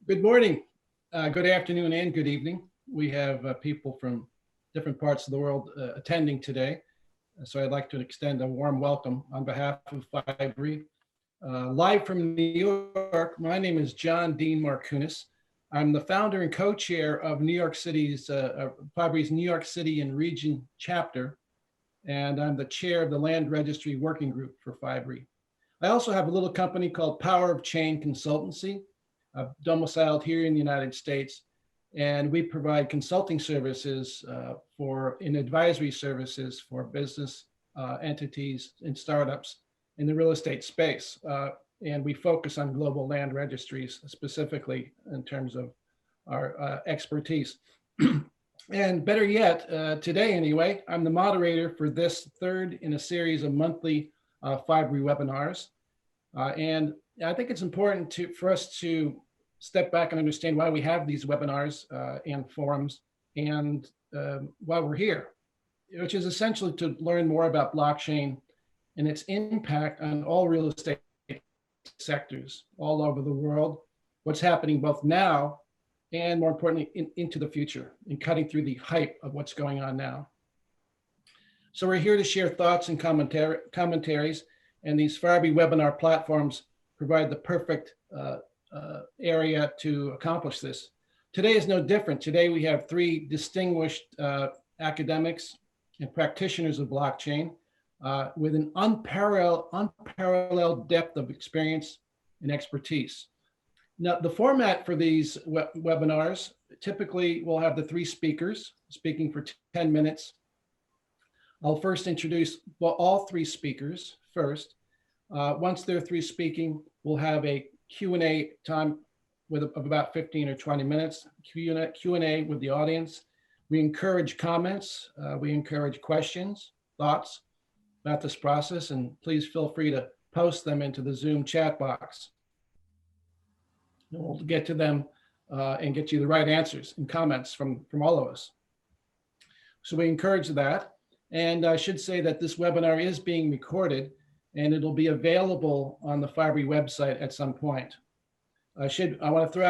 Good morning, good afternoon, and good evening. We have people from different parts of the world attending today. So I'd like to extend a warm welcome on behalf of FIBREE. Live from New York, my name is John Dean Markunas. I'm the founder and co-chair of New York City's, FIBREE's New York City and Region chapter, and I'm the chair of the Land Registry Working Group for FIBREE. I also have a little company called Power of Chain Consultancy, domiciled here in the United States, and we provide consulting services and advisory services for business entities and startups in the real estate space. And we focus on global land registries specifically in terms of our expertise. And better yet, today anyway, I'm the moderator for this third in a series of monthly FIBREE webinars. And I think it's important for us to step back and understand why we have these webinars and forums and why we're here, which is essentially to learn more about blockchain and its impact on all real estate sectors all over the world, what's happening both now and more importantly into the future, and cutting through the hype of what's going on now. So we're here to share thoughts and commentaries, and these FIBREE webinar platforms provide the perfect area to accomplish this. Today is no different. Today we have three distinguished academics and practitioners of blockchain with an unparalleled depth of experience and expertise. Now, the format for these webinars, typically we'll have the three speakers speaking for 10 minutes. I'll first introduce all three speakers first. Once they're through speaking, we'll have a Q&A time of about 15 or 20 minutes, Q&A with the audience. We encourage comments, we encourage questions, thoughts about this process, and please feel free to post them into the Zoom chat box. And we'll get to them and get you the right answers and comments from all of us. So we encourage that. And I should say that this webinar is being recorded, and it'll be available on the FIBREE website at some point. I want to throw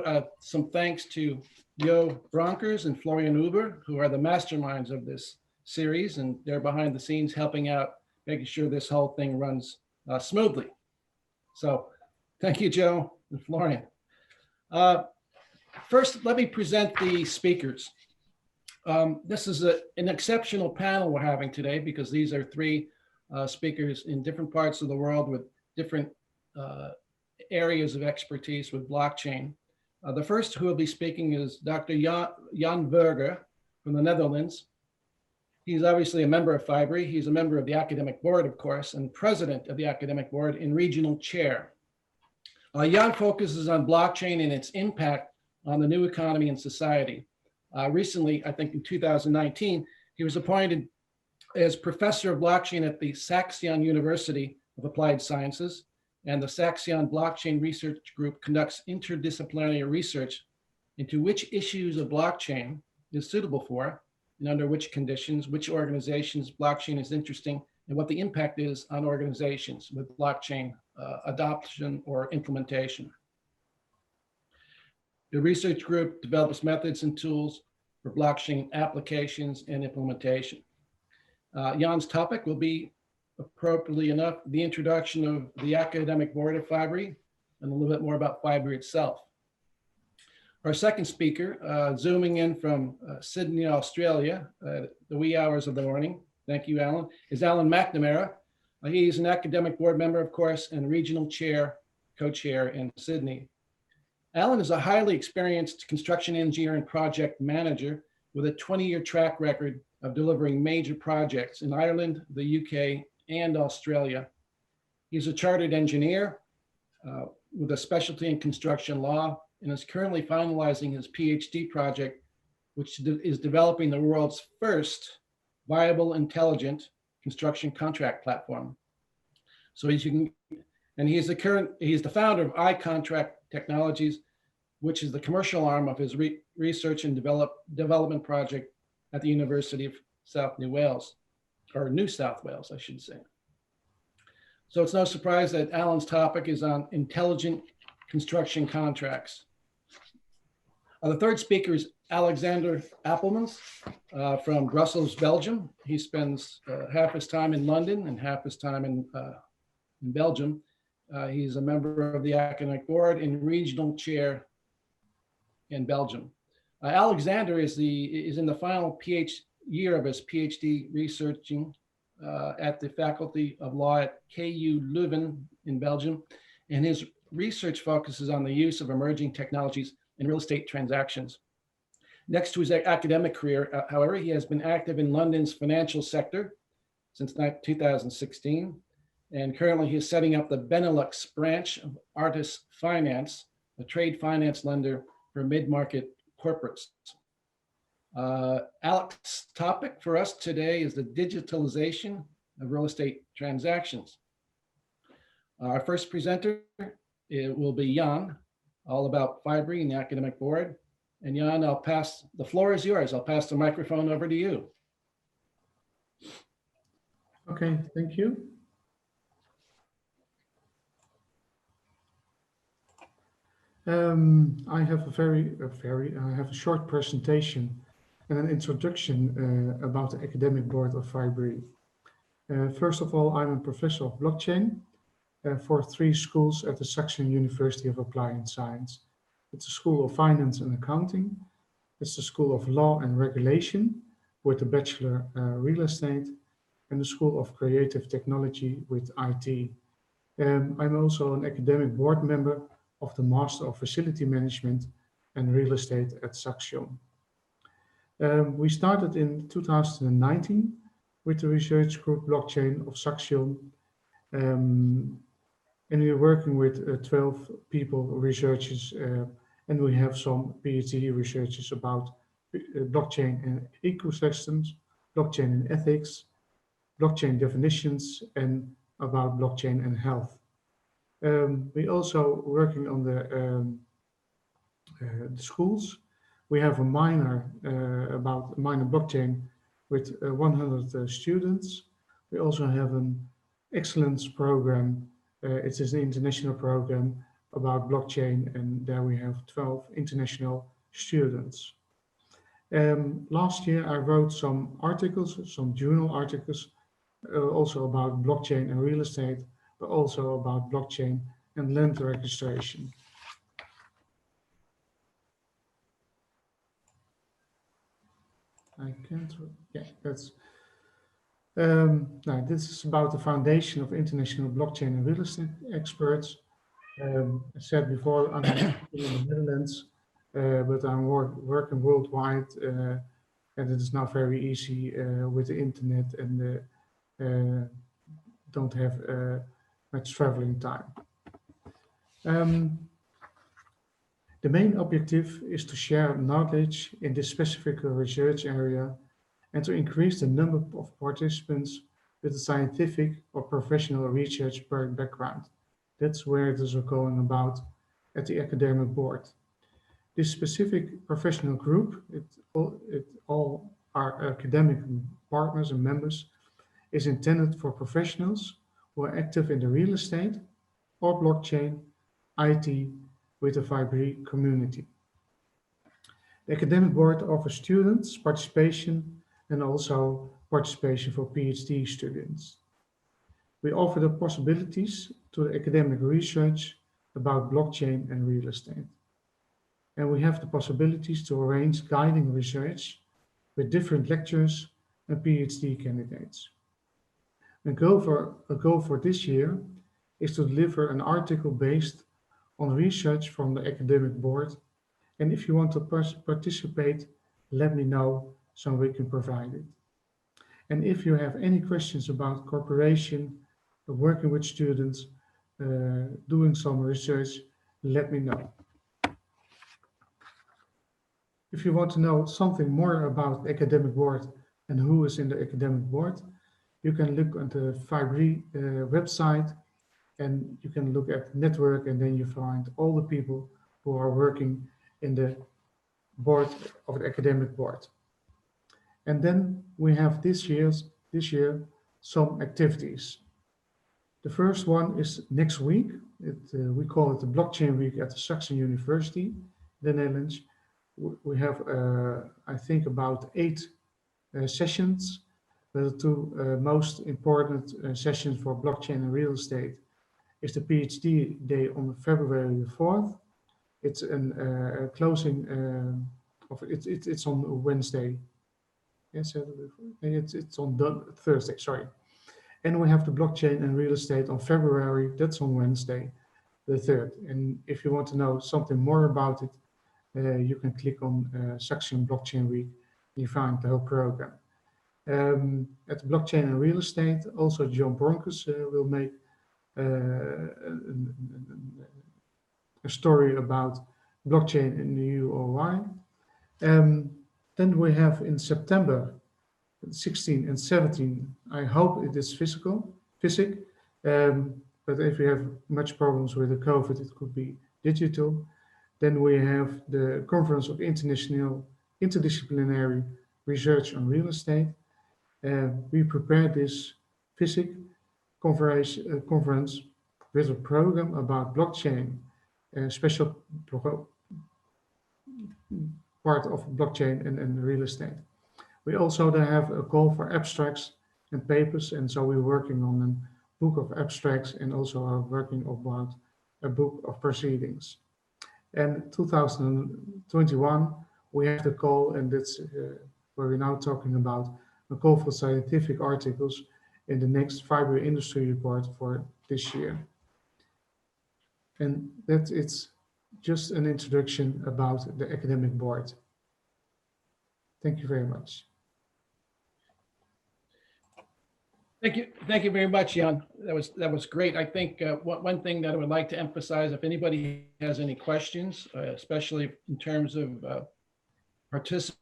out some thanks to Jan Veuger and Florian Uber, who are the masterminds of this series, and they're behind the scenes helping out, making sure this whole thing runs smoothly. So thank you, Joe and Florian. First, let me present the speakers. This is an exceptional panel we're having today because these are three speakers in different parts of the world with different areas of expertise with blockchain. The first who will be speaking is Dr. Jan Veuger from the Netherlands. He's obviously a member of FIBREE. He's a member of the academic board, of course, and president of the academic board and regional chair. Jan focuses on blockchain and its impact on the new economy and society. Recently, I think in 2019, he was appointed as professor of blockchain at the Saxion University of Applied Sciences, and the Saxion Blockchain Research Group conducts interdisciplinary research into which issues of blockchain is suitable for, and under which conditions, which organizations blockchain is interesting, and what the impact is on organizations with blockchain adoption or implementation. The research group develops methods and tools for blockchain applications and implementation. Jan's topic will be, appropriately enough, the introduction of the academic board of FIBREE and a little bit more about FIBREE itself. Our second speaker, zooming in from Sydney, Australia, the wee hours of the morning, thank you, Alan, is Alan McNamara. He's an academic board member, of course, and regional chair, co-chair in Sydney. Alan is a highly experienced construction engineer and project manager with a 20-year track record of delivering major projects in Ireland, the UK, and Australia. He's a chartered engineer with a specialty in construction law and is currently finalizing his PhD project, which is developing the world's first viable, intelligent construction contract platform. So he's the founder of iContract Technologies, which is the commercial arm of his research and development project at the University of New South Wales, I should say. So it's no surprise that Alan's topic is on intelligent construction contracts. The third speaker is Alexander Appelmans from Brussels, Belgium. He spends half his time in London and half his time in Belgium. He's a member of the academic board and regional chair in Belgium. Alexander is in the final year of his PhD researching at the Faculty of Law at KU Leuven in Belgium, and his research focuses on the use of emerging technologies in real estate transactions. Next to his academic career, however, he has been active in London's financial sector since 2016, and currently he is setting up the Benelux branch of Artis Finance, a trade finance lender for mid-market corporates. Alex's topic for us today is the digitalization of real estate transactions. Our first presenter will be Jan, all about FIBREE and the academic board. And Jan, the floor is yours. I'll pass the microphone over to you. Okay, thank you. I have a short presentation and an introduction about the academic board of FIBREE. First of all, I'm a professor of blockchain for 3 schools at the Saxion University of Applied Science. It's a School of Finance and Accounting. It's the School of Law and Regulation with a Bachelor Real Estate, and the School of Creative Technology with IT. I'm also an academic board member of the Master of Facility Management and Real Estate at Saxion. We started in 2019 with the research group blockchain of Saxion, and we're working with 12 people, researchers, and we have some PhD researchers about blockchain and ecosystems, blockchain and ethics, blockchain definitions, and about blockchain and health. We also working on the schools. We have a minor about minor blockchain with 100 students. We also have an excellence program. It is an international program about blockchain, and there we have 12 international students. Last year I wrote some articles, some journal articles, also about blockchain and real estate, but also about blockchain and land registration. I can't, yeah, that's, now this is about the foundation of international blockchain and real estate experts. I said before, I'm in the Netherlands, but I'm working worldwide, and it is now very easy with the internet and don't have much traveling time. The main objective is to share knowledge in this specific research area and to increase the number of participants with a scientific or professional research background. That's where it is going about at the academic board. This specific professional group, all our academic partners and members, is intended for professionals who are active in the real estate or blockchain, IT, with the FIBREE community. The academic board offers students participation and also participation for PhD students. We offer the possibilities to the academic research about blockchain and real estate. And we have the possibilities to arrange guiding research with different lecturers and PhD candidates. A goal for this year is to deliver an article based on research from the academic board. And if you want to participate, let me know so we can provide it. And if you have any questions about cooperation, working with students, doing some research, let me know. If you want to know something more about the academic board and who is in the academic board, you can look at the FIBREE website, and you can look at network, and then you find all the people who are working in the board of the academic board. And then we have this year some activities. The first one is next week. We call it the Blockchain Week at the Saxon University, the Netherlands. We have, I think, about 8 sessions. The two most important sessions for blockchain and real estate is the PhD day on February the 4th. It's a closing of it's on Wednesday. Yes, it's on Thursday. Sorry. And we have the blockchain and real estate on February. That's on Wednesday, the 3rd. And if you want to know something more about it, you can click on Saxon Blockchain Week. You find the whole program. At the blockchain and real estate, also John Markunas will make a story about blockchain in the UOI. Then we have in September 16 and 17, I hope it is physic. But if you have much problems with the COVID, it could be digital. Then we have the Conference of Interdisciplinary Research on Real Estate. We prepared this physic conference with a program about blockchain, a special part of blockchain and real estate. We also have a call for abstracts and papers, and so we're working on a book of abstracts and also are working about a book of proceedings. And 2021, we have the call, and that's where we're now talking about a call for scientific articles in the next FIBREE industry report for this year. And that it's just an introduction about the academic board. Thank you very much. Thank you very much, Jan. That was great. I think one thing that I would like to emphasize, if anybody has any questions, especially in terms of participating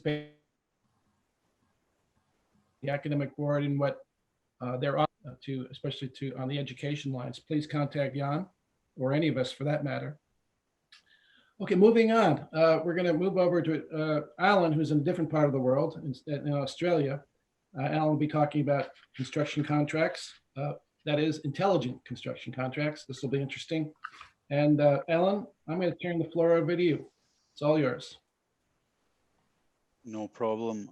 in the academic board and what they're on to, especially on the education lines, please contact Jan or any of us for that matter. Okay, moving on. We're going to move over to Alan, who's in a different part of the world, in Australia. Alan will be talking about construction contracts. That is intelligent construction contracts. This will be interesting. And Alan, I'm going to turn the floor over to you. It's all yours. No problem.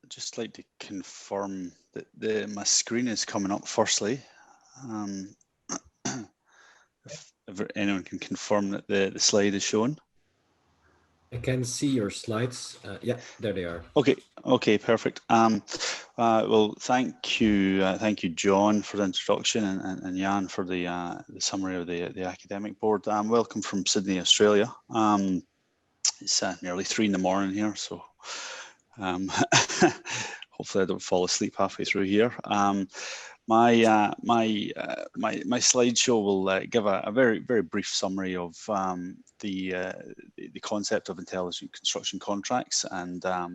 Just like to confirm that my screen is coming up firstly. If anyone can confirm that the slide is shown. I can see your slides. Yeah, there they are. Okay, perfect. Well, thank you, John, for the introduction, and Jan for the summary of the academic board. Welcome from Sydney, Australia. It's nearly 3 in the morning here, so hopefully I don't fall asleep halfway through here. My slideshow will give a very brief summary of the concept of intelligent construction contracts and a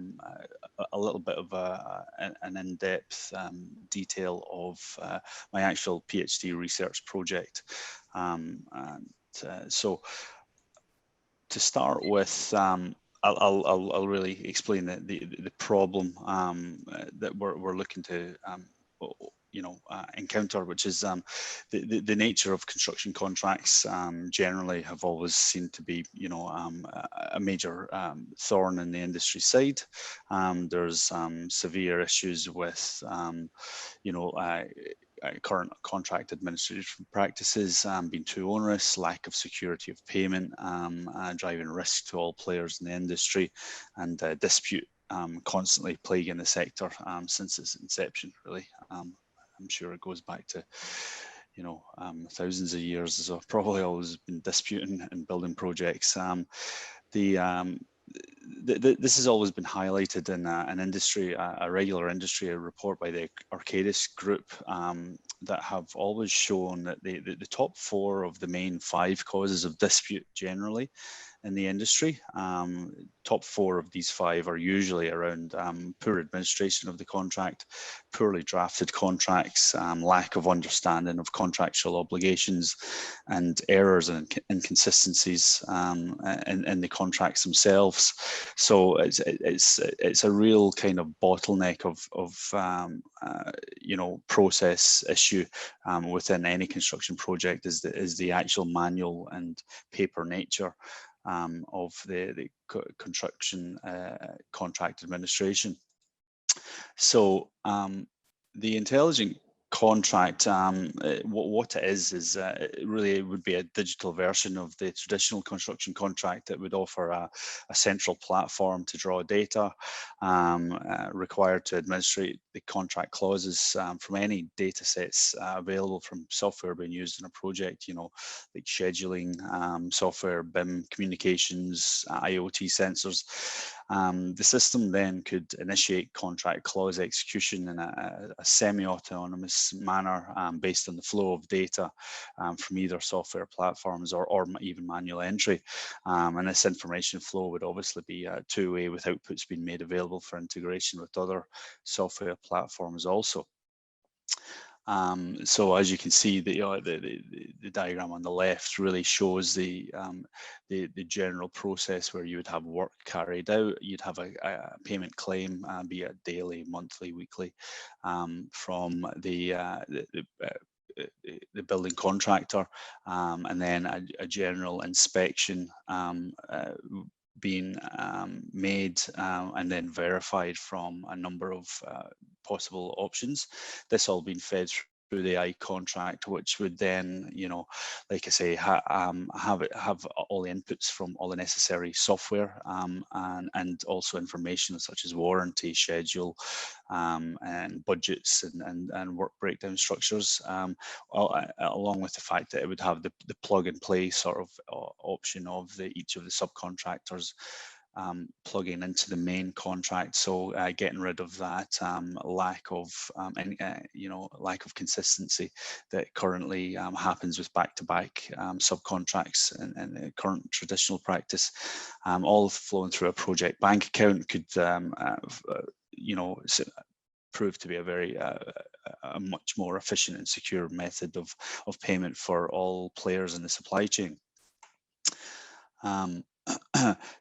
little bit of an in-depth detail of my actual PhD research project. So to start with, I'll really explain the problem that we're looking to encounter, which is the nature of construction contracts generally have always seemed to be a major thorn in the industry side. There's severe issues with current contract administration practices being too onerous, lack of security of payment, driving risk to all players in the industry, and dispute constantly plaguing the sector since its inception, really. I'm sure it goes back to, thousands of years. So I've probably always been disputing and building projects. This has always been highlighted in an industry, a regular industry report by the Arcadis group that have always shown that the top 4 of the main 5 causes of dispute generally in the industry. Top 4 of these 5 are usually around poor administration of the contract, poorly drafted contracts, lack of understanding of contractual obligations, and errors and inconsistencies in the contracts themselves. So it's a real kind of bottleneck of you know, process issue within any construction project is the actual manual and paper nature of the construction contract administration. So the intelligent contract, what it is really it would be a digital version of the traditional construction contract that would offer a central platform to draw data required to administrate the contract clauses from any data sets available from software being used in a project, you know, like scheduling software, BIM, communications, IoT sensors. The system then could initiate contract clause execution in a semi-autonomous manner based on the flow of data from either software platforms or even manual entry. And this information flow would obviously be two-way with outputs being made available for integration with other software platforms also. So as you can see, the diagram on the left really shows the general process where you would have work carried out. You'd have a payment claim, be it daily, monthly, weekly, from the building contractor, and then a general inspection being made and then verified from a number of possible options. This all being fed through the iContract, which would then, you know, like I say, have all the inputs from all the necessary software and also information such as warranty, schedule, and budgets and work breakdown structures, along with the fact that it would have the plug and play sort of option of each of the subcontractors plugging into the main contract, so getting rid of that lack of lack of consistency that currently happens with back-to-back subcontracts and the current traditional practice. All flowing through a project bank account could prove to be a very a much more efficient and secure method of payment for all players in the supply chain.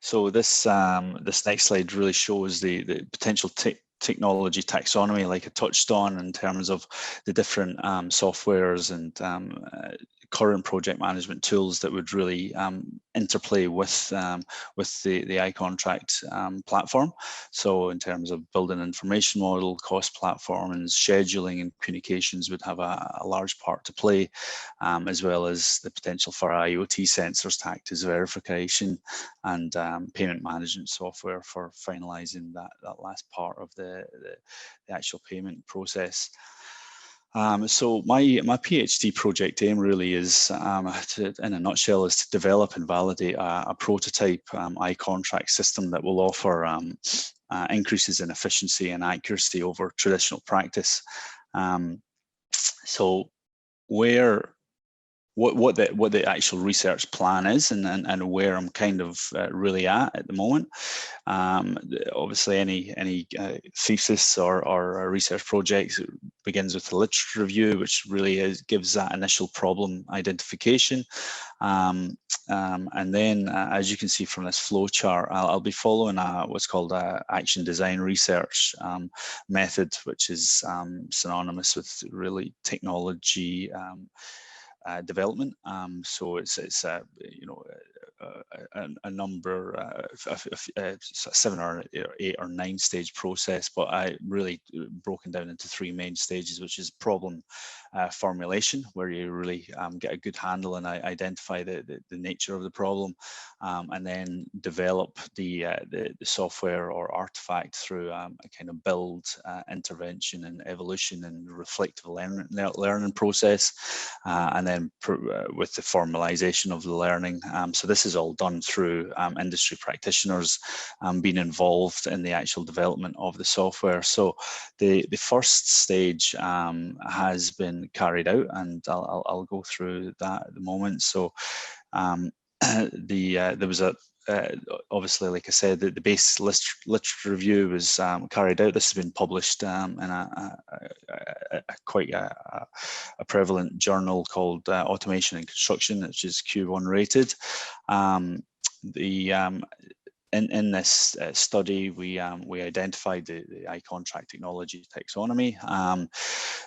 So this next slide really shows the potential technology taxonomy, like I touched on, in terms of the different softwares and current project management tools that would really interplay with the iContract platform. So in terms of building information model, cost platform, and scheduling and communications would have a large part to play, as well as the potential for IoT sensors to act as verification and payment management software for finalizing that last part of the actual payment process. So my PhD project aim really is, in a nutshell, is to develop and validate a prototype iContract system that will offer increases in efficiency and accuracy over traditional practice. So what the actual research plan is and where I'm kind of really at the moment. Obviously, any thesis or research project begins with a literature review, which really gives that initial problem identification. And then, as you can see from this flow chart, I'll be following what's called a action design research method, which is synonymous with really technology development. So it's a number, 7 or 8 or 9 stage process, but I really broken down into 3 main stages, which is problem formulation, where you really get a good handle and identify the nature of the problem, and then develop the software or artifact through a kind of build, intervention and evolution and reflective learning process, and then with the formalization of the learning. So this is all done through industry practitioners being involved in the actual development of the software. So the first stage has been carried out, and I'll go through that at the moment. So there was obviously, like I said, the base literature review was carried out. This has been published in quite a prevalent journal called Automation and Construction, which is Q1 rated. In this study, we identified the iContract technology taxonomy,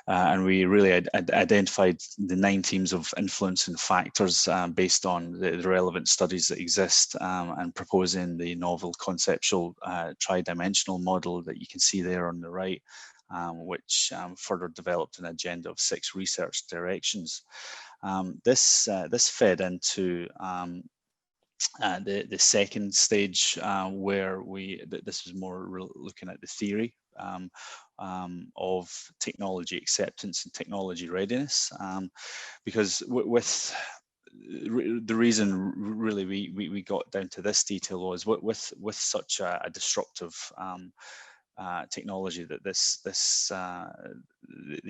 and we really identified the 9 themes of influence and factors based on the relevant studies that exist, and proposing the novel conceptual tri-dimensional model that you can see there on the right, which further developed an agenda of 6 research directions. This fed into the second stage, where this was more looking at the theory of technology acceptance and technology readiness, because with the reason really we got down to this detail was with such a disruptive technology that the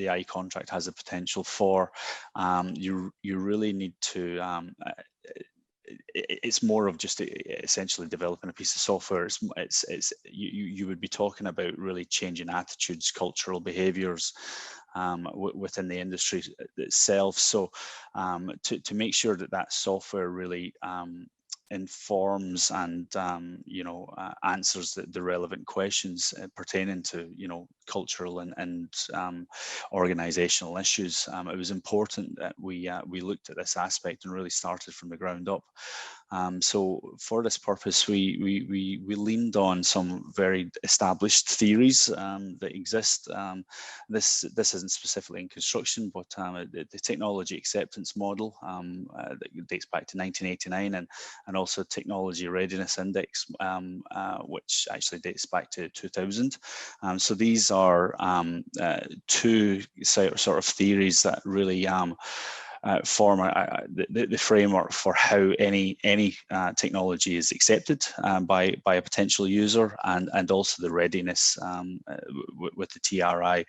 iContract has a potential for, you really need to it's more of just essentially developing a piece of software. You would be talking about really changing attitudes, cultural behaviors within the industry itself. So to make sure that software really informs and answers the relevant questions pertaining to cultural and organizational issues, it was important that we looked at this aspect and really started from the ground up. So for this purpose, we leaned on some very established theories that exist. This isn't specifically in construction, but the technology acceptance model that dates back to 1989, and also Technology Readiness Index, which actually dates back to 2000. So these are 2 sort of theories that really form the framework for how any technology is accepted by a potential user, and also the readiness with the TRI,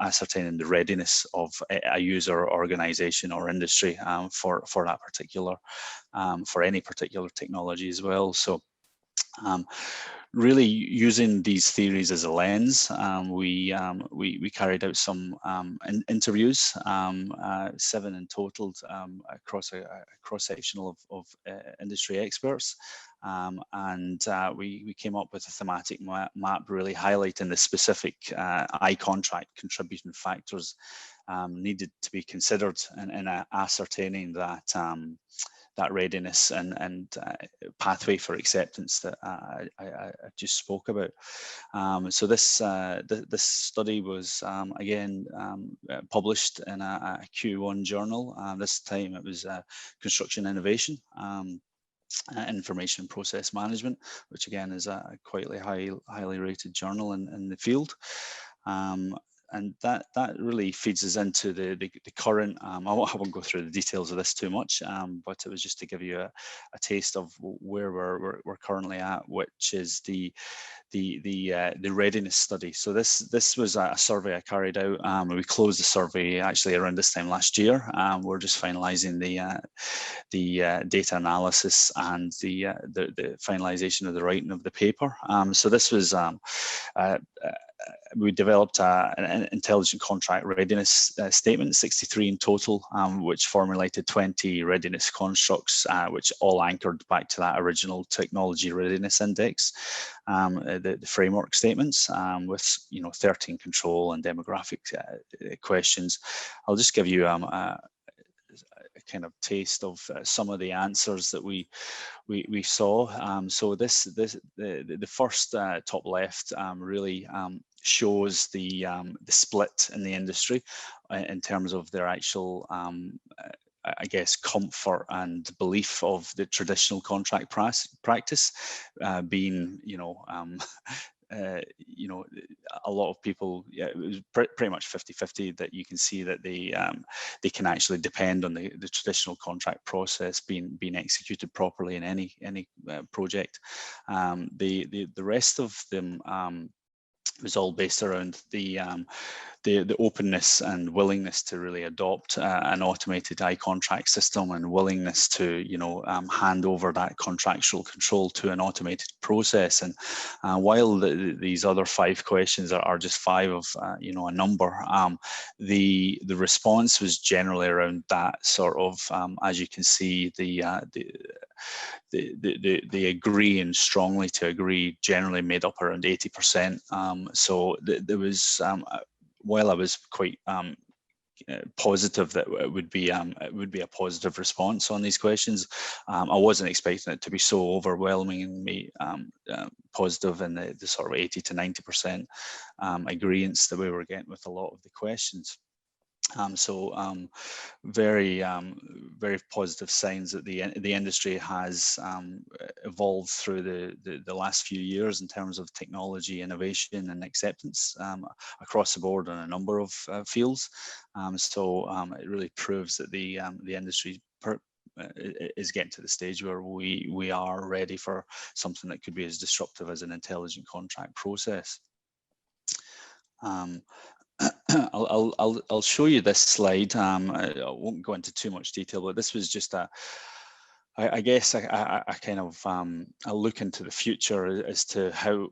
ascertaining the readiness of a user, organization, or industry for that particular for any particular technology as well. So really using these theories as a lens, we carried out some interviews, 7 in total, across a cross-sectional of industry experts, and we came up with a thematic map really highlighting the specific iContract contributing factors needed to be considered in ascertaining that readiness and pathway for acceptance that I just spoke about. So this study was again published in a Q1 journal. This time it was Construction Innovation, Information Process Management, which again is a quite highly rated journal in the field. And that really feeds us into the current, I won't go through the details of this too much, but it was just to give you a taste of where we're currently at, which is the readiness study. So this was a survey I carried out. We closed the survey actually around this time last year. We're just finalizing the data analysis and the finalization of the writing of the paper. So this was we developed an intelligent contract readiness statement, 63 in total, which formulated 20 readiness constructs, which all anchored back to that original Technology Readiness Index, the framework statements, with 13 control and demographic questions. I'll just give you a kind of taste of some of the answers that we saw. So the first top left really shows the split in the industry in terms of their actual I guess comfort and belief of the traditional contract practice being a lot of people, it was pretty much 50-50 that you can see that they can actually depend on the traditional contract process being executed properly in any project. The rest of them was all based around the openness and willingness to really adopt an automated iContract system, and willingness to, hand over that contractual control to an automated process. And while these other 5 questions are just 5 of a number, the response was generally around that sort of, as you can see, the agree and strongly to agree generally made up around 80%. So there was, while I was quite positive that it would be a positive response on these questions, I wasn't expecting it to be so overwhelmingly positive in the sort of 80 to 90% agreeance that we were getting with a lot of the questions. Very positive signs that the industry has evolved through the last few years in terms of technology innovation and acceptance across the board in a number of fields. It really proves that the industry is getting to the stage where we are ready for something that could be as disruptive as an intelligent contract process. I'll show you this slide. I won't go into too much detail, but this was just I guess a kind of a look into the future as to how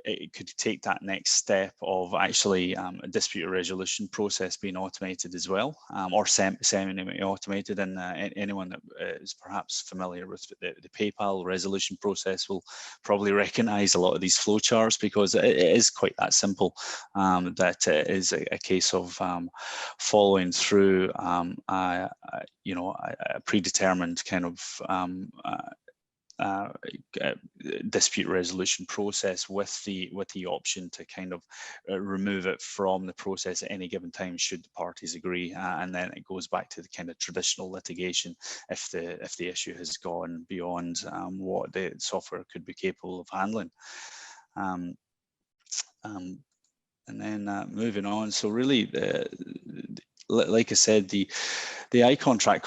it could take that next step of actually a dispute resolution process being automated as well, or semi-automated. And anyone that is perhaps familiar with the PayPal resolution process will probably recognize a lot of these flowcharts, because it is quite that simple. That is a case of following through a predetermined kind of dispute resolution process with the option to kind of remove it from the process at any given time should the parties agree, and then it goes back to the kind of traditional litigation if the issue has gone beyond what the software could be capable of handling. And then moving on, so really like I said, the iContract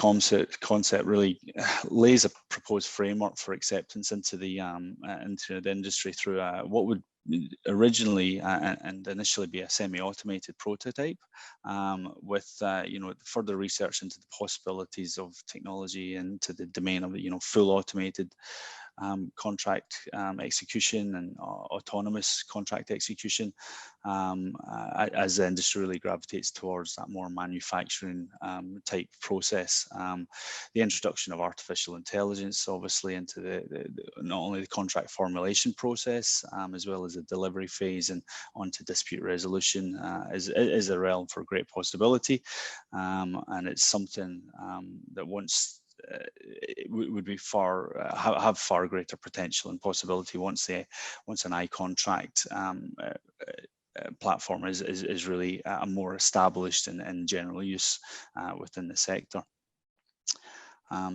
concept really lays a proposed framework for acceptance into the industry through what would originally and initially be a semi-automated prototype, with further research into the possibilities of technology into the domain of full automated contract execution and autonomous contract execution, as the industry really gravitates towards that more manufacturing type process. The introduction of artificial intelligence, obviously, into not only the contract formulation process, as well as the delivery phase and onto dispute resolution, is a realm for great possibility, and it's something that once would be have far greater potential and possibility once an iContract platform is really more established and in general use within the sector.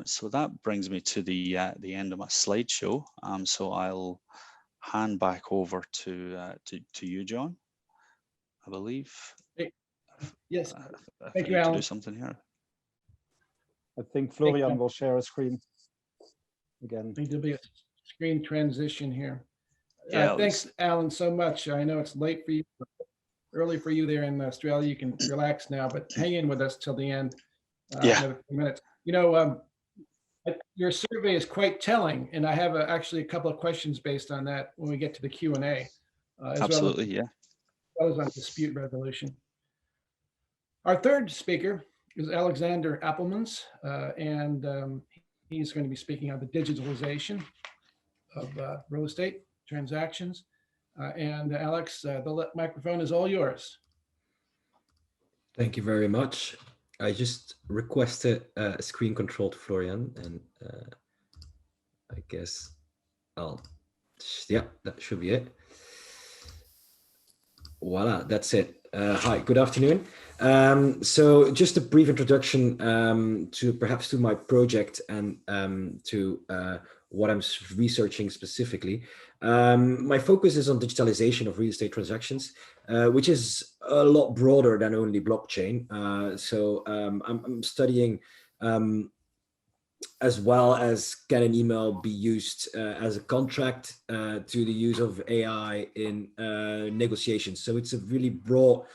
So that brings me to the end of my slideshow. So I'll hand back over to you, John, I believe. Yes. Thank you, Alan. To do something here. I think Florian will share a screen again. I think there'll be a screen transition here. Yeah, thanks, Alan, so much. I know it's late for you, early for you there in Australia. You can relax now, but hang in with us till the end. Another few minutes. Your survey is quite telling, and I have actually a couple of questions based on that when we get to the Q&A. Absolutely, as well as on dispute resolution. Our third speaker is Alexander Appelmans, and he's going to be speaking on the digitalization of real estate transactions. And Alex, the microphone is all yours. Thank you very much. I just requested a screen control to Florian, and I guess that should be it. Voila, that's it. Hi, good afternoon. So just a brief introduction to my project and to what I'm researching specifically. My focus is on digitalization of real estate transactions, which is a lot broader than only blockchain. I'm studying as well as can an email be used as a contract to the use of AI in negotiations. So it's a really broad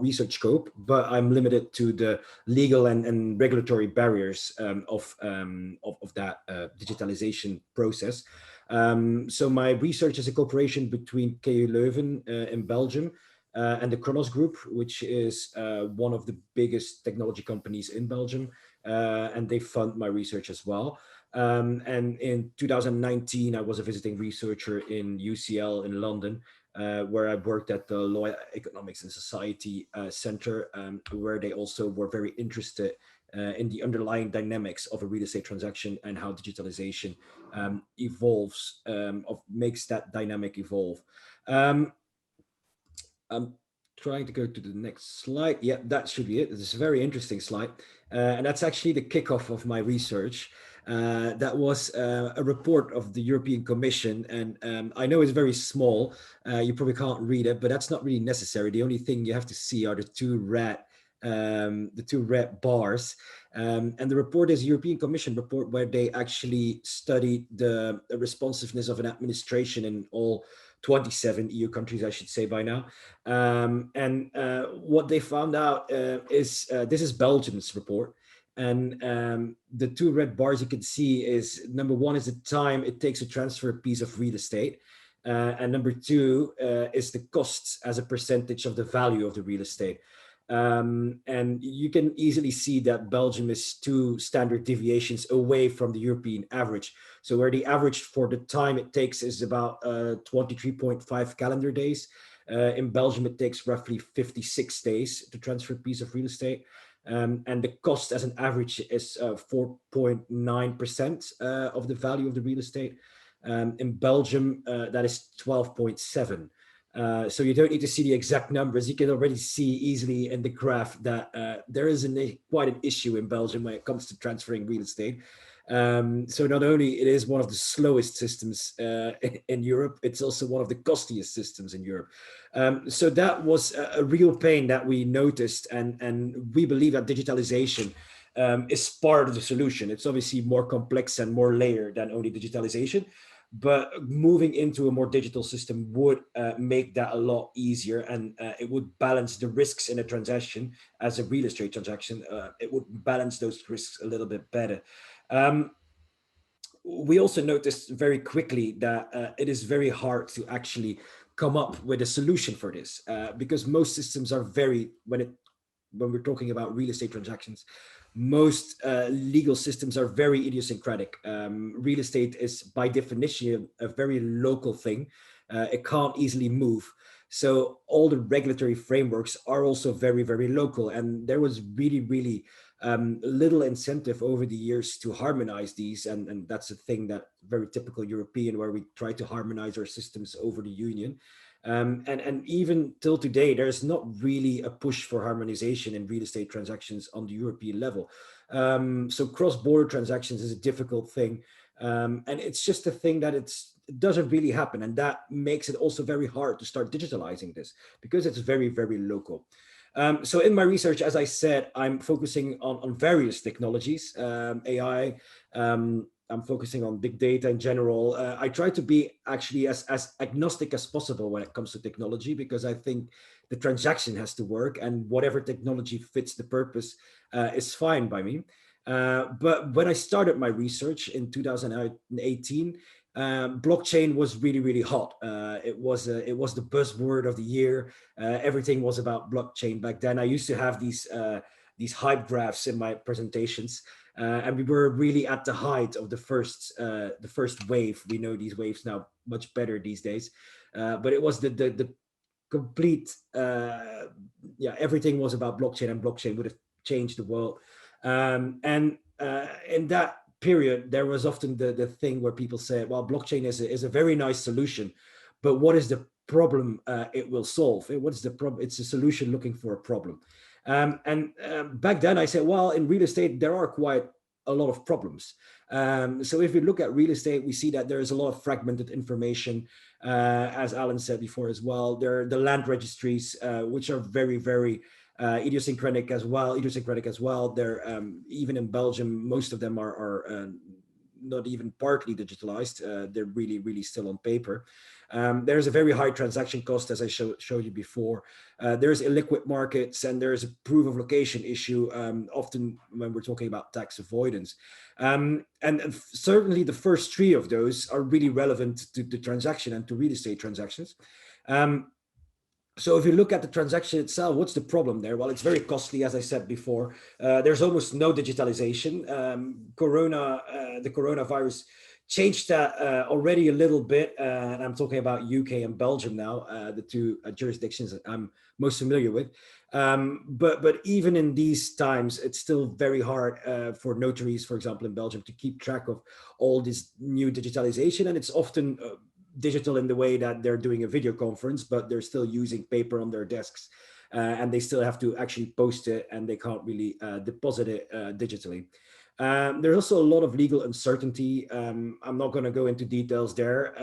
research scope, but I'm limited to the legal and regulatory barriers of that digitalization process. So my research is a cooperation between KU Leuven in Belgium and the Kronos Group, which is one of the biggest technology companies in Belgium. And they fund my research as well. And in 2019, I was a visiting researcher in UCL in London, where I worked at the Law, Economics and Society Center, where they also were very interested in the underlying dynamics of a real estate transaction and how digitalization evolves, makes that dynamic evolve. I'm trying to go to the next slide. Yeah, that should be it. This is a very interesting slide. And that's actually the kickoff of my research. That was a report of the European Commission. And I know it's very small. You probably can't read it, but that's not really necessary. The only thing you have to see are the two red bars. And the report is a European Commission report where they actually studied the responsiveness of an administration in all 27 EU countries, I should say by now. And what they found out is, this is Belgium's report. And the two red bars you can see is, number one is the time it takes to transfer a piece of real estate. And number two is the costs as a percentage of the value of the real estate. And you can easily see that Belgium is 2 standard deviations away from the European average. So where the average for the time it takes is about 23.5 calendar days. In Belgium, it takes roughly 56 days to transfer a piece of real estate. And the cost as an average is 4.9% of the value of the real estate. In Belgium, that is 12.7. So you don't need to see the exact numbers. You can already see easily in the graph that there is quite an issue in Belgium when it comes to transferring real estate. So not only it is one of the slowest systems in Europe, it's also one of the costliest systems in Europe. So that was a real pain that we noticed, and we believe that digitalization is part of the solution. It's obviously more complex and more layered than only digitalization, but moving into a more digital system would make that a lot easier, and it would balance the risks in a transaction as a real estate transaction. It would balance those risks a little bit better. We also noticed very quickly that it is very hard to actually come up with a solution for this, because most systems are very, when we're talking about real estate transactions, most legal systems are very idiosyncratic. Real estate is by definition a very local thing. It can't easily move. So all the regulatory frameworks are also very, very local. And there was really little incentive over the years to harmonize these. And that's a thing that very typical European, where we try to harmonize our systems over the union. And even till today, there's not really a push for harmonization in real estate transactions on the European level. So cross-border transactions is a difficult thing. And it's just a thing that it doesn't really happen. And that makes it also very hard to start digitalizing this, because it's very, very local. So in my research, as I said, I'm focusing on various technologies, AI, I'm focusing on big data in general. I try to be actually as agnostic as possible when it comes to technology, because I think the transaction has to work, and whatever technology fits the purpose is fine by me. But when I started my research in 2018, blockchain was really hot. It was the buzzword of the year. Everything was about blockchain back then. I used to have these hype graphs in my presentations. And we were really at the height of the first wave. We know these waves now much better these days, but it was the complete, everything was about blockchain, and blockchain would have changed the world. And in that period, there was often the thing where people say, well, blockchain is a very nice solution, but what is the problem it will solve? What is the problem? It's a solution looking for a problem. Back then I said, well, in real estate, there are quite a lot of problems. So if we look at real estate, we see that there is a lot of fragmented information. As Alan said before as well, there are the land registries, which are very idiosyncratic as well. They're even in Belgium, most of them are not even partly digitalized. They're really still on paper. There's a very high transaction cost, as I showed you before. There's illiquid markets, and there's a proof of location issue, often when we're talking about tax avoidance. And certainly the first three of those are really relevant to the transaction and to real estate transactions. So if you look at the transaction itself, what's the problem there? Well, it's very costly, as I said before. There's almost no digitalization. The coronavirus changed that already a little bit. And I'm talking about UK and Belgium now, the two jurisdictions that I'm most familiar with. But even in these times, it's still very hard for notaries, for example, in Belgium, to keep track of all this new digitalization. And it's often digital in the way that they're doing a video conference, but they're still using paper on their desks, and they still have to actually post it, and they can't really deposit it digitally. There's also a lot of legal uncertainty. I'm not going to go into details there,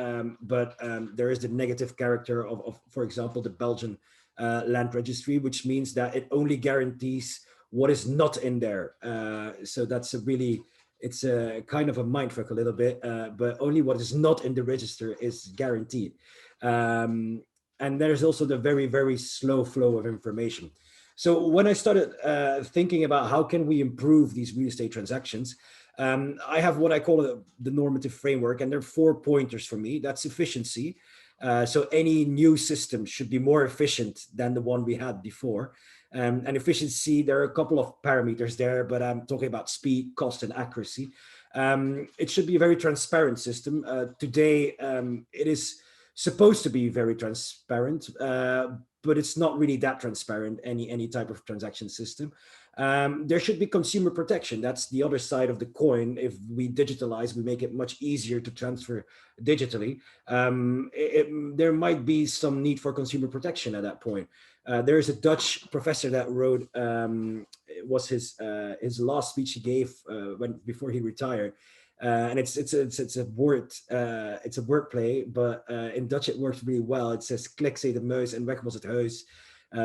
but there is the negative character of, for example, the Belgian land registry, which means that it only guarantees what is not in there. So that's it's a kind of a mindfuck a little bit, but only what is not in the register is guaranteed. And there's also the very slow flow of information. So when I started thinking about how can we improve these real estate transactions, I have what I call the normative framework, and there are 4 pointers for me. That's efficiency. So any new system should be more efficient than the one we had before. And efficiency, there are a couple of parameters there, but I'm talking about speed, cost, and accuracy. It should be a very transparent system. Today, it is supposed to be very transparent, but it's not really that transparent, any type of transaction system. There should be consumer protection. That's the other side of the coin. If we digitalize, we make it much easier to transfer digitally. There might be some need for consumer protection at that point. There is a Dutch professor that wrote, it was his last speech he gave before he retired. And it's a wordplay, but in Dutch it works really well. It says "Klik zei de muis en weg was het huis,"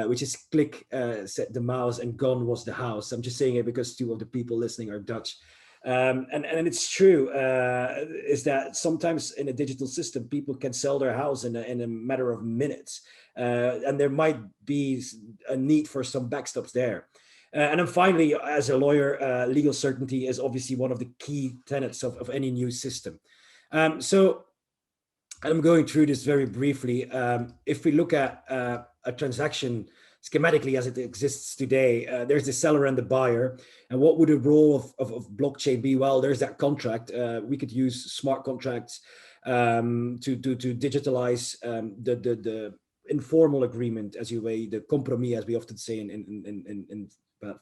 which is "click said the mouse and gone was the house." I'm just saying it because 2 of the people listening are Dutch. And it's true, is that sometimes in a digital system, people can sell their house in a matter of minutes. And there might be a need for some backstops there. And then finally, as a lawyer, legal certainty is obviously one of the key tenets of any new system. So I'm going through this very briefly. If we look at a transaction schematically as it exists today, there's the seller and the buyer. And what would the role of blockchain be? Well, there's that contract. We could use smart contracts to digitalize the informal agreement, as you say, the compromis, as we often say in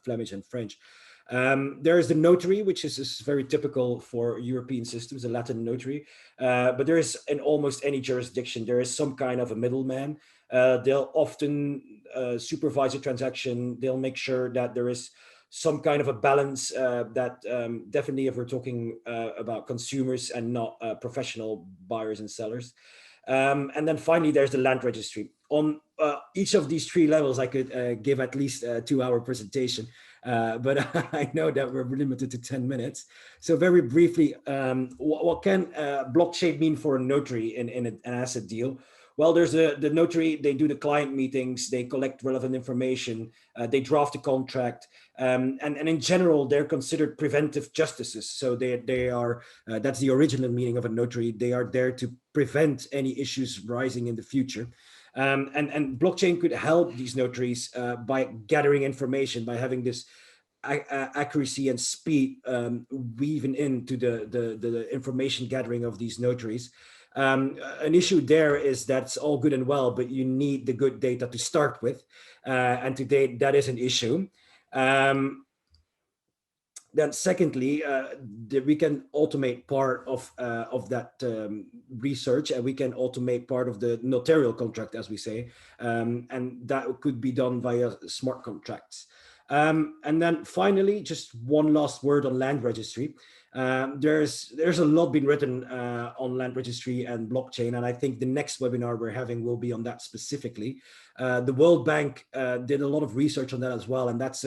Flemish and French. There is the notary, which is very typical for European systems, a Latin notary. But there is in almost any jurisdiction, there is some kind of a middleman. They'll often supervise a transaction. They'll make sure that there is some kind of a balance that definitely, if we're talking about consumers and not professional buyers and sellers. And then finally, there's the land registry. On each of these 3 levels, I could give at least a 2-hour presentation, but I know that we're limited to 10 minutes. So very briefly, what can blockchain mean for a notary in an asset deal? Well, there's the notary, they do the client meetings, they collect relevant information, they draft a contract, and in general, they're considered preventive justices. So they are, that's the original meaning of a notary. They are there to prevent any issues rising in the future. And blockchain could help these notaries by gathering information, by having this accuracy and speed weaving into the information gathering of these notaries. An issue there is that's all good and well, but you need the good data to start with. And today that is an issue. Then secondly, we can automate part of that research, and we can automate part of the notarial contract, as we say, and that could be done via smart contracts. And then finally, just one last word on land registry. There's a lot been written on land registry and blockchain, and I think the next webinar we're having will be on that specifically. The World Bank did a lot of research on that as well, and that's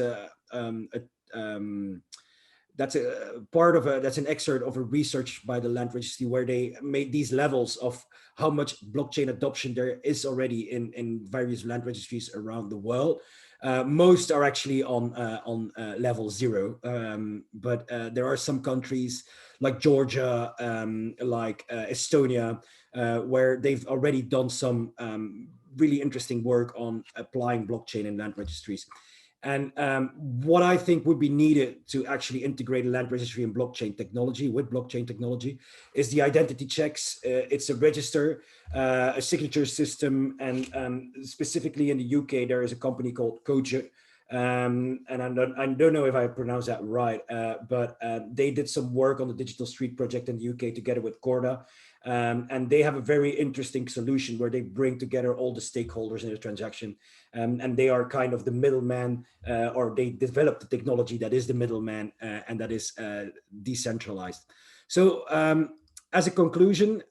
that's an excerpt of a research by the land registry where they made these levels of how much blockchain adoption there is already in various land registries around the world. Most are actually on level 0, but there are some countries like Georgia, like Estonia, where they've already done some really interesting work on applying blockchain in land registries. And what I think would be needed to actually integrate a land registry and blockchain technology with blockchain technology is the identity checks. It's a register, a signature system, and specifically in the UK, there is a company called Koji. And I don't know if I pronounced that right, but they did some work on the Digital Street project in the UK together with Corda. And they have a very interesting solution where they bring together all the stakeholders in a transaction, and they are kind of the middleman, or they develop the technology that is the middleman, and that is decentralized. So as a conclusion,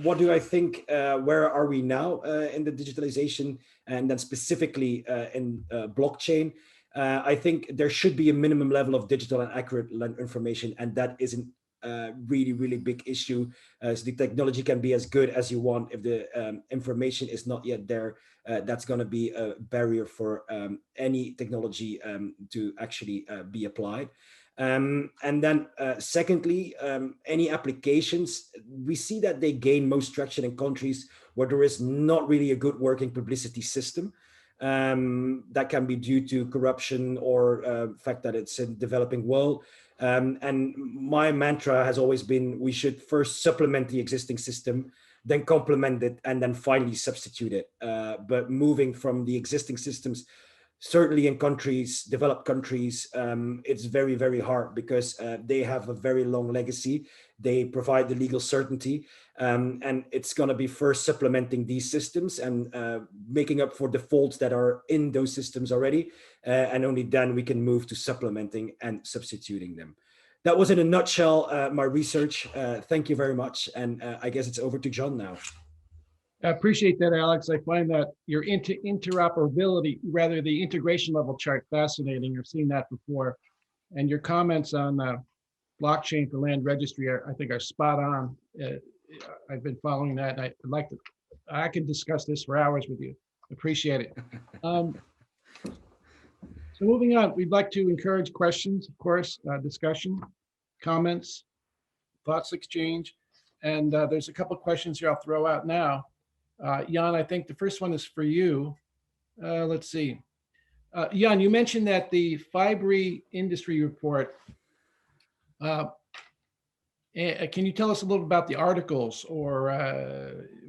what do I think, where are we now in the digitalization, and then specifically in blockchain? I think there should be a minimum level of digital and accurate information, and that isn't really, really big issue. So the technology can be as good as you want. If the information is not yet there, that's going to be a barrier for any technology to actually be applied. And then secondly, any applications, we see that they gain most traction in countries where there is not really a good working publicity system. That can be due to corruption or fact that it's in developing world. And my mantra has always been, we should first supplement the existing system, then complement it, and then finally substitute it. But moving from the existing systems, certainly in countries, developed countries, it's very, very hard because they have a very long legacy. They provide the legal certainty, and it's going to be first supplementing these systems and making up for the faults that are in those systems already. And only then we can move to supplementing and substituting them. That was in a nutshell my research. Thank you very much. And I guess it's over to John now. I appreciate that, Alex. I find that your interoperability, rather the integration level chart, fascinating. I've seen that before. And your comments on blockchain for land registry, I think are spot on. I've been following that. And I can discuss this for hours with you. Appreciate it. So moving on, we'd like to encourage questions, of course, discussion, comments, thoughts exchange. And there's a couple of questions here I'll throw out now. Jan, I think the first one is for you. Let's see. Jan, you mentioned that the FIBREE industry report, can you tell us a little about the articles or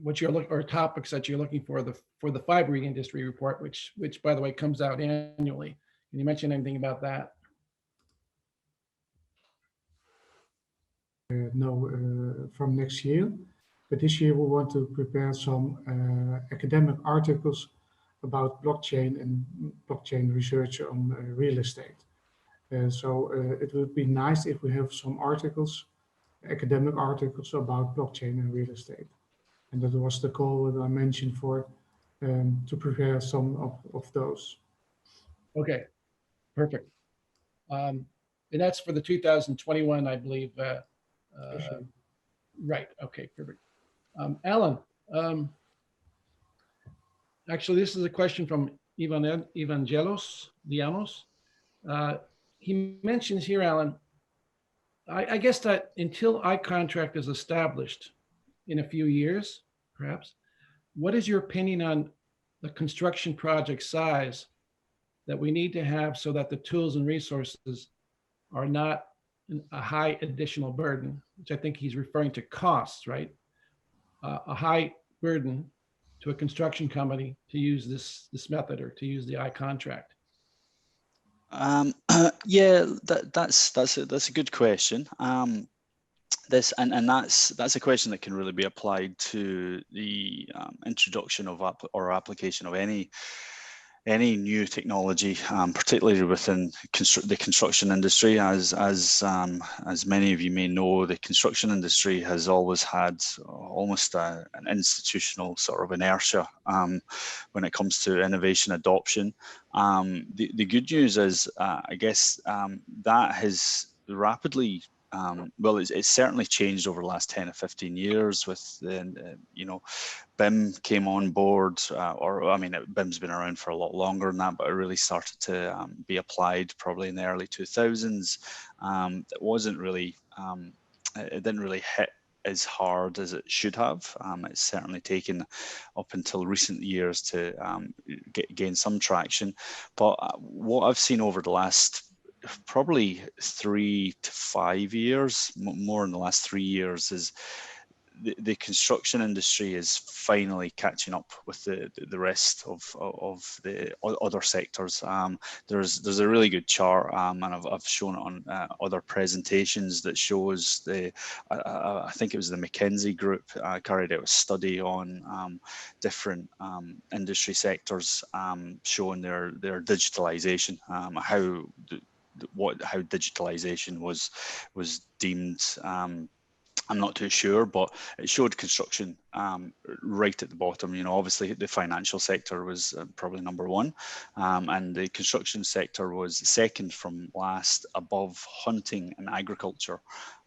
what you're looking, or topics that you're looking for the FIBREE industry report, which by the way comes out annually? Can you mention anything about that? No, from next year. But this year we want to prepare some academic articles about blockchain and blockchain research on real estate. So it would be nice if we have some articles, academic articles about blockchain and real estate. And that was the goal that I mentioned for to prepare some of those. Okay, perfect. And that's for the 2021, I believe. Right, okay, perfect. Alan, actually, this is a question from Evangelos Diamos. He mentions here, Alan, I guess that until iContract is established in a few years, perhaps, what is your opinion on the construction project size that we need to have so that the tools and resources are not a high additional burden, which I think he's referring to costs, right? A high burden to a construction company to use this method or to use the iContract? Yeah, that's a good question. That's a question that can really be applied to the introduction of or application of any any new technology, particularly within the construction industry. As many of you may know, the construction industry has always had almost an institutional sort of inertia when it comes to innovation adoption. The good news is, I guess, that has rapidly well, it's certainly changed over the last 10 or 15 years with the, you know, BIM came on board, or I mean, BIM's been around for a lot longer than that, but it really started to be applied probably in the early 2000s. It wasn't really, it didn't really hit as hard as it should have. It's certainly taken up until recent years to gain some traction. But what I've seen over the last probably 3 to 5 years, more in the last 3 years, is the construction industry is finally catching up with the rest of the other sectors. There's a really good chart, and I've shown it on other presentations that shows I think it was the McKinsey group carried out a study on different industry sectors, showing their digitalization, how digitalization was deemed. I'm not too sure, but it showed construction right at the bottom. You know, obviously the financial sector was probably number one, and the construction sector was second from last, above hunting and agriculture.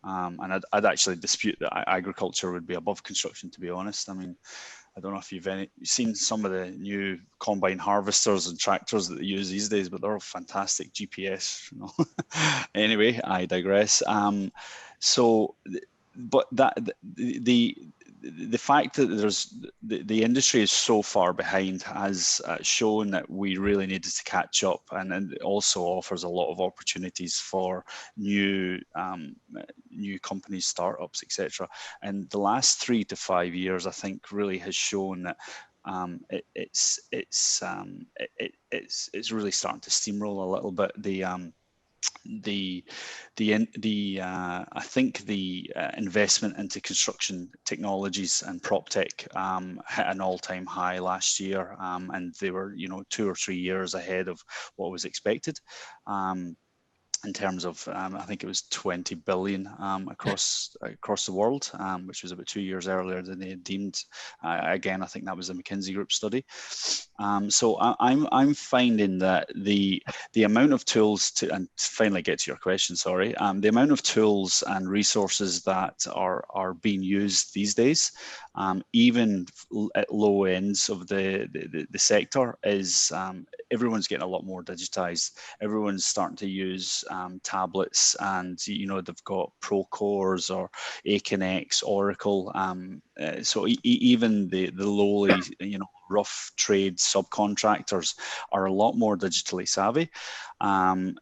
And I'd actually dispute that agriculture would be above construction, to be honest. I mean, I don't know if you've seen some of the new combine harvesters and tractors that they use these days, but they're all fantastic GPS. You know? Anyway, I digress. But the fact that the industry is so far behind has shown that we really needed to catch up, and it also offers a lot of opportunities for new companies, startups, etc. And the last 3 to 5 years, I think, really has shown that it's really starting to steamroll a little bit. I think the investment into construction technologies and prop tech hit an all-time high last year, and they were, you know, 2 or 3 years ahead of what was expected. In terms of, I think it was 20 billion across the world, which was about 2 years earlier than they had deemed. Again, I think that was the McKinsey Group study. So I'm finding that the amount of tools and finally get to your question, sorry, the amount of tools and resources that are being used these days, even at low ends of the sector, is everyone's getting a lot more digitized. Everyone's starting to use tablets, and you know, they've got Procores or Aconex, Oracle. So even the lowly, you know, rough trade subcontractors are a lot more digitally savvy.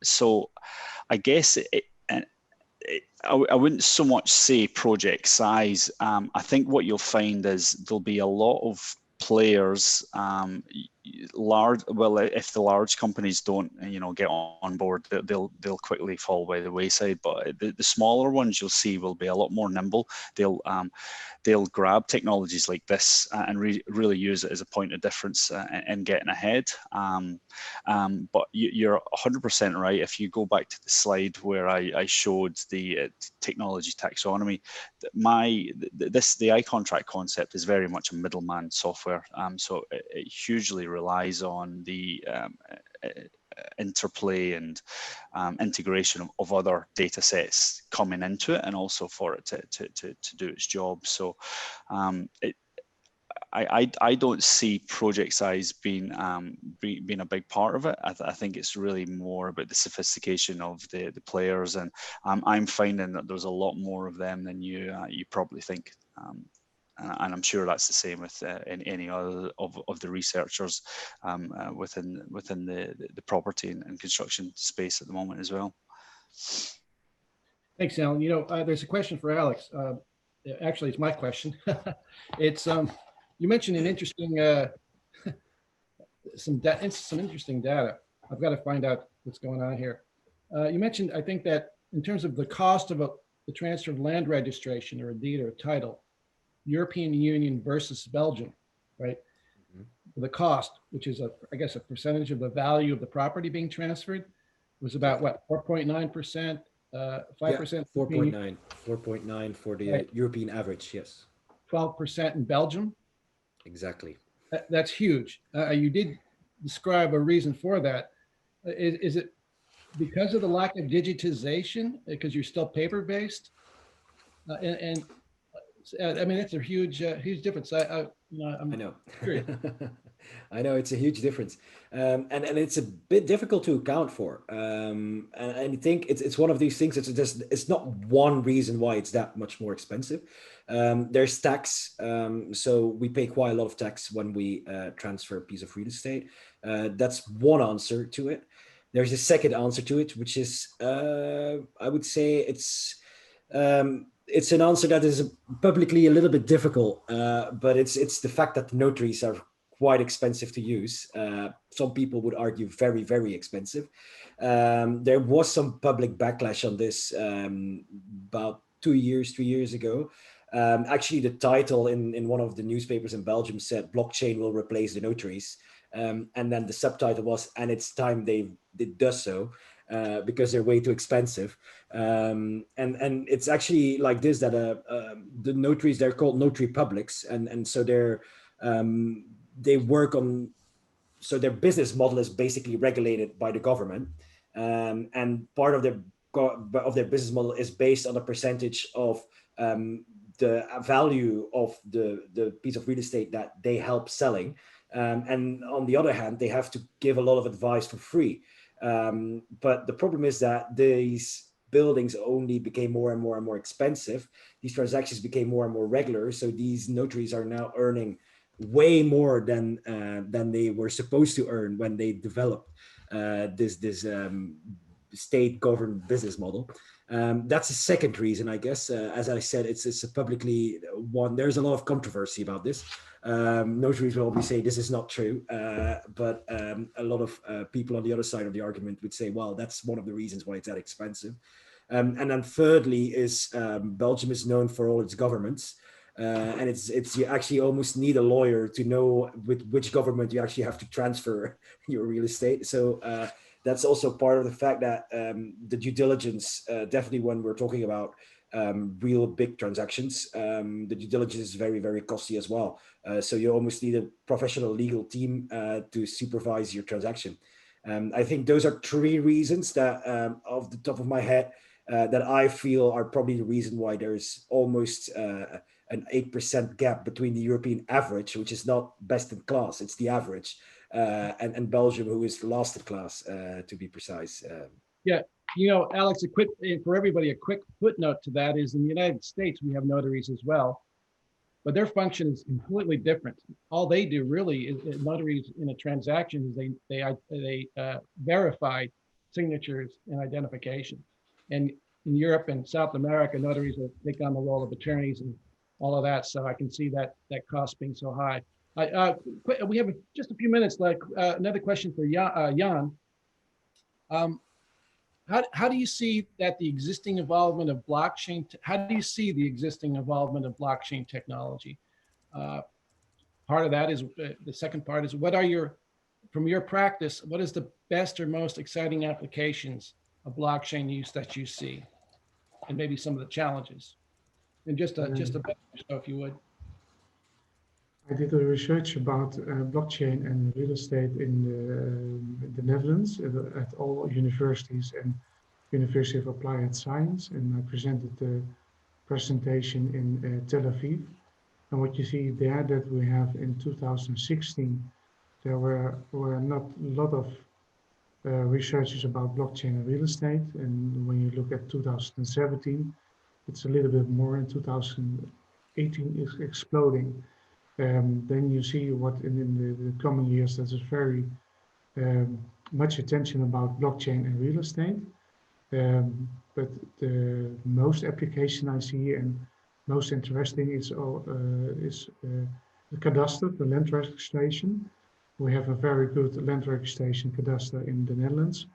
So I guess I wouldn't so much say project size. I think what you'll find is there'll be a lot of players, if the large companies don't, you know, get on board, they'll quickly fall by the wayside. But the smaller ones, you'll see, will be a lot more nimble. They'll grab technologies like this and really use it as a point of difference in getting ahead. But you're 100% right. If you go back to the slide where I showed the technology taxonomy, the iContract concept is very much a middleman software. So it hugely relies on the interplay and integration of other data sets coming into it, and also for it to do its job. So I don't see project size being a big part of it. I think it's really more about the sophistication of the players, and I'm finding that there's a lot more of them than you probably think. And I'm sure that's the same with any other of the researchers within the property and construction space at the moment as well. Thanks, Alan. You know, there's a question for Alex. Actually, it's my question. It's you mentioned an interesting some interesting data. I've got to find out what's going on here. You mentioned, I think, that in terms of the cost of the transfer of land registration or a deed or a title, European Union versus Belgium, right? Mm-hmm. the cost, which is I guess a percentage of the value of the property being transferred, was about what, 4.9%, 5%? 4.9 for the Right. European average, yes. 12% in Belgium. Exactly. That's huge. You did describe a reason for that. Is it because of the lack of digitization, because you're still paper-based? And I mean, that's a huge difference. I'm I know. curious. I know it's a huge difference, and it's a bit difficult to account for. And I think it's one of these things. It's not one reason why it's that much more expensive. There's tax, so we pay quite a lot of tax when we transfer a piece of real estate. That's one answer to it. There's a second answer to it, which is I would say it's an answer that is publicly a little bit difficult, but it's the fact that notaries are quite expensive to use. Some people would argue very, very expensive. There was some public backlash on this about 3 years ago. Actually, the title in one of the newspapers in Belgium said blockchain will replace the notaries. And then the subtitle was, and it's time it does so. Because they're way too expensive, and it's actually like this, that the notaries, they're called notary publics, and so they work on, so their business model is basically regulated by the government, and part of their business model is based on a percentage of the value of the piece of real estate that they help selling, and on the other hand, they have to give a lot of advice for free. But the problem is that these buildings only became more and more and more expensive. These transactions became more and more regular. So these notaries are now earning way more than they were supposed to earn when they developed this state-governed business model. That's a second reason, I guess. As I said, it's a publicly one. There's a lot of controversy about this. Notaries will always say this is not true, but a lot of people on the other side of the argument would say, well, that's one of the reasons why it's that expensive. And then thirdly is Belgium is known for all its governments. And it's you actually almost need a lawyer to know with which government you actually have to transfer your real estate. So that's also part of the fact that the due diligence, definitely when we're talking about real big transactions, the due diligence is very, very costly as well. So you almost need a professional legal team to supervise your transaction. I think those are three reasons that, off the top of my head, that I feel are probably the reason why there's almost an 8% gap between the European average, which is not best in class, it's the average, and Belgium, who is last in class, to be precise. Yeah, you know, Alex, for everybody, a quick footnote to that is in the United States, we have notaries as well, but their function is completely different. All they do really is notaries in a transaction is they verify signatures and identification. And in Europe and South America, notaries will take on the role of attorneys and all of that. So I can see that cost being so high. We have just a few minutes left. Another question for Jan. How do you see that the existing involvement of blockchain? How do you see the existing involvement of blockchain technology? Part of that is the second part is from your practice, what is the best or most exciting applications of blockchain use that you see, and maybe some of the challenges? And just a bit, so if you would. I did a research about blockchain and real estate in the Netherlands at all universities and University of Applied Science, and I presented the presentation in Tel Aviv. And what you see there that we have in 2016, there were not a lot of researches about blockchain and real estate. And when you look at 2017, it's a little bit more. In 2018 is exploding. Then you see what in the coming years, there's very much attention about blockchain and real estate. But the most application I see and most interesting is the cadastre, the land registration. We have a very good land registration cadastre in the Netherlands.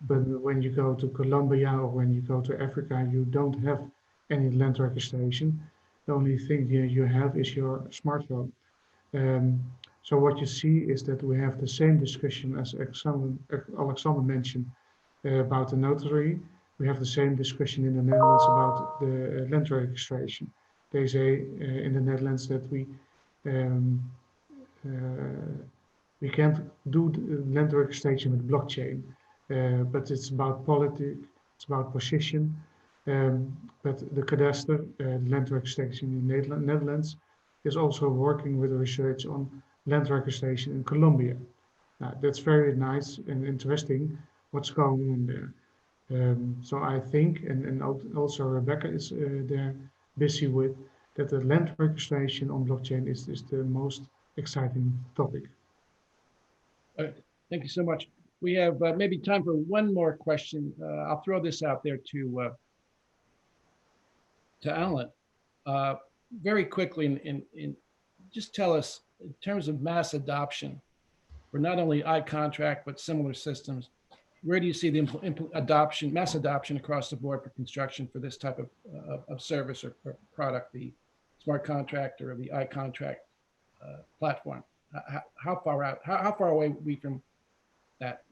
But when you go to Colombia or when you go to Africa, you don't have any land registration. The only thing you have is your smartphone. So what you see is that we have the same discussion as Alexander mentioned about the notary. We have the same discussion in the Netherlands about the land registration. They say in the Netherlands that we can't do land registration with blockchain, but it's about politics, it's about position. But the cadastre, land registration in Netherlands, is also working with research on land registration in Colombia. That's very nice and interesting what's going on there. So I think, and also Rebecca is there busy with, that the land registration on blockchain is the most exciting topic. Thank you so much. We have maybe time for one more question. I'll throw this out there to Alan. Very quickly, in just tell us, in terms of mass adoption, for not only iContract, but similar systems, where do you see the mass adoption across the board for construction for this type of service or product, the smart contract or the iContract platform? How far out, how far away are we from that?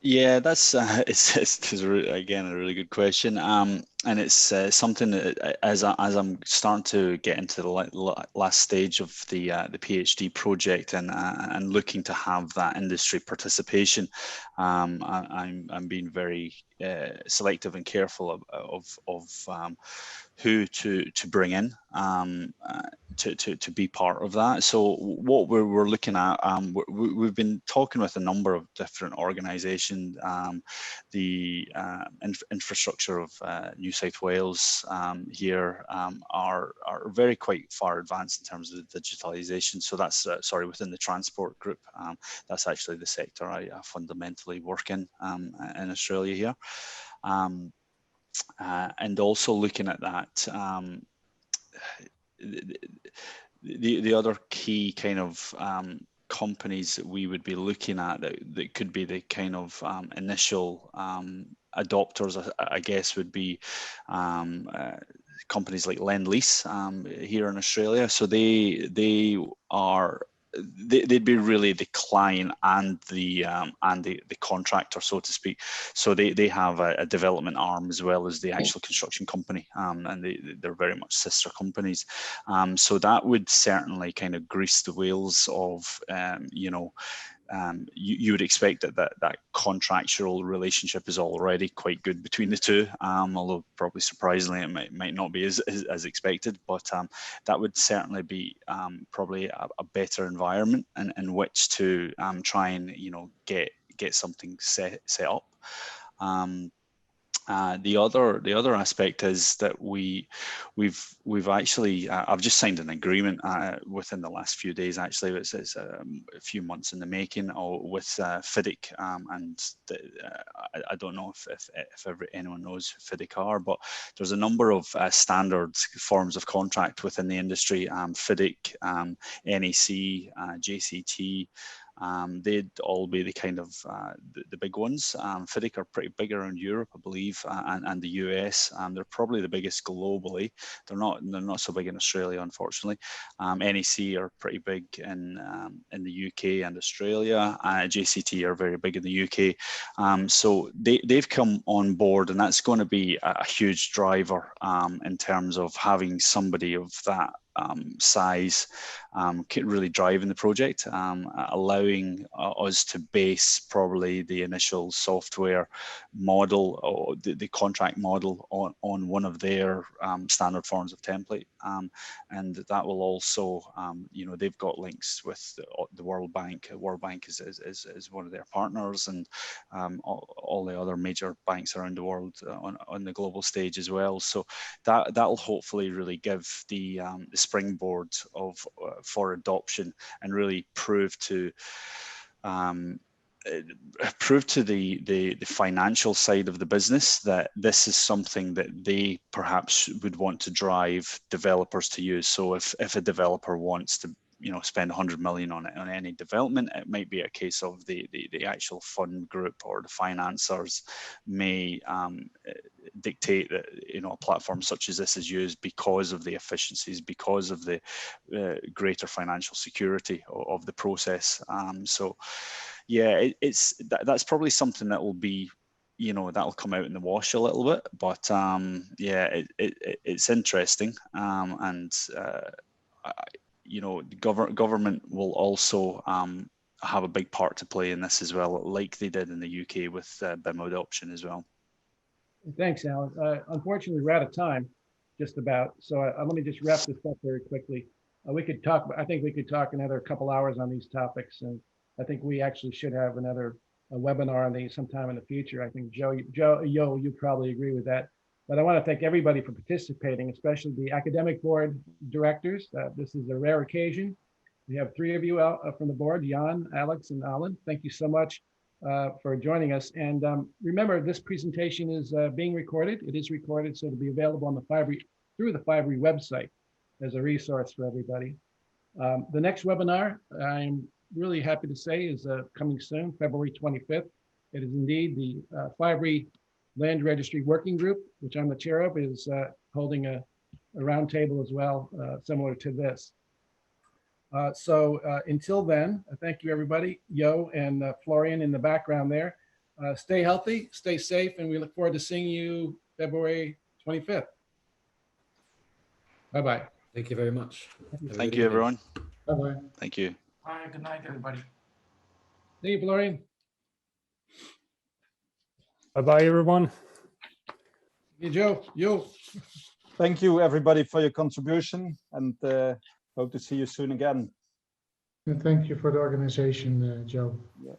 Yeah, that's it's again a really good question, and it's something that as I'm starting to get into the last stage of the PhD project and looking to have that industry participation, I'm being very selective and careful of who to bring in to be part of that. So what we're looking at, we've been talking with a number of different organisations. The infrastructure of New South Wales here are very quite far advanced in terms of the digitalisation. So that's within the transport group. That's actually the sector I fundamentally work in Australia here. And also looking at that, the other key kind of companies that we would be looking at that could be the kind of initial adopters, I guess, would be companies like Lend-Lease here in Australia. So they'd be really the client and the contractor, so to speak. So they have a development arm as well as the actual construction company, and they're very much sister companies. So that would certainly kind of grease the wheels of you would expect that contractual relationship is already quite good between the two, although probably surprisingly it might not be as expected, but that would certainly be probably a better environment in which to try and get something set up. The other aspect is that we've actually I've just signed an agreement within the last few days. Actually, it's a few months in the making with FIDIC, and I don't know if anyone knows who FIDIC are, but there's a number of standard forms of contract within the industry. FIDIC, NEC, JCT. They'd all be the kind of the big ones. FIDIC are pretty big around Europe, I believe, and the US. They're probably the biggest globally. They're not so big in Australia, unfortunately. NEC are pretty big in the UK and Australia. JCT are very big in the UK. So they've come on board, and that's going to be a huge driver in terms of having somebody of that size really driving the project, allowing us to base probably the initial software model or the contract model on one of their standard forms of template, and that will also, they've got links with the World Bank. World Bank is one of their partners, and all the other major banks around the world on the global stage as well. So that'll hopefully really give the springboard for adoption and really prove to the financial side of the business that this is something that they perhaps would want to drive developers to use. So if a developer wants to spend 100 million on it on any development. It might be a case of the actual fund group or the financiers may dictate that a platform such as this is used because of the efficiencies, because of the greater financial security of the process. So yeah, that's probably something that will be, that'll come out in the wash a little bit, but yeah, it's interesting, and government will also have a big part to play in this as well, like they did in the UK with BIM adoption as well. Thanks, Alan. Unfortunately, we're out of time, just about. So let me just wrap this up very quickly. We could talk. I think we could talk another couple hours on these topics, and I think we actually should have another webinar on these sometime in the future. I think Yo, you probably agree with that. But I want to thank everybody for participating, especially the academic board directors. This is a rare occasion. We have 3 of you out from the board, Jan, Alex, and Alan. Thank you so much for joining us. And remember, this presentation is being recorded. It is recorded, so it'll be available on the through the FIBREE website as a resource for everybody. The next webinar, I'm really happy to say, is coming soon, February 25th. It is indeed the FIBREE Land Registry Working Group, which I'm the chair of, is holding a roundtable as well, similar to this. So until then, thank you, everybody. Yo and Florian in the background there. Stay healthy, stay safe, and we look forward to seeing you February 25th. Bye-bye. Thank you very much. Thank you, everyone. Bye-bye. Thank you. Bye. Good night, everybody. See you, Florian. Bye-bye, everyone. Hey, Joe. Yo. Thank you, everybody, for your contribution, and hope to see you soon again. And thank you for the organization, Joe. Yeah.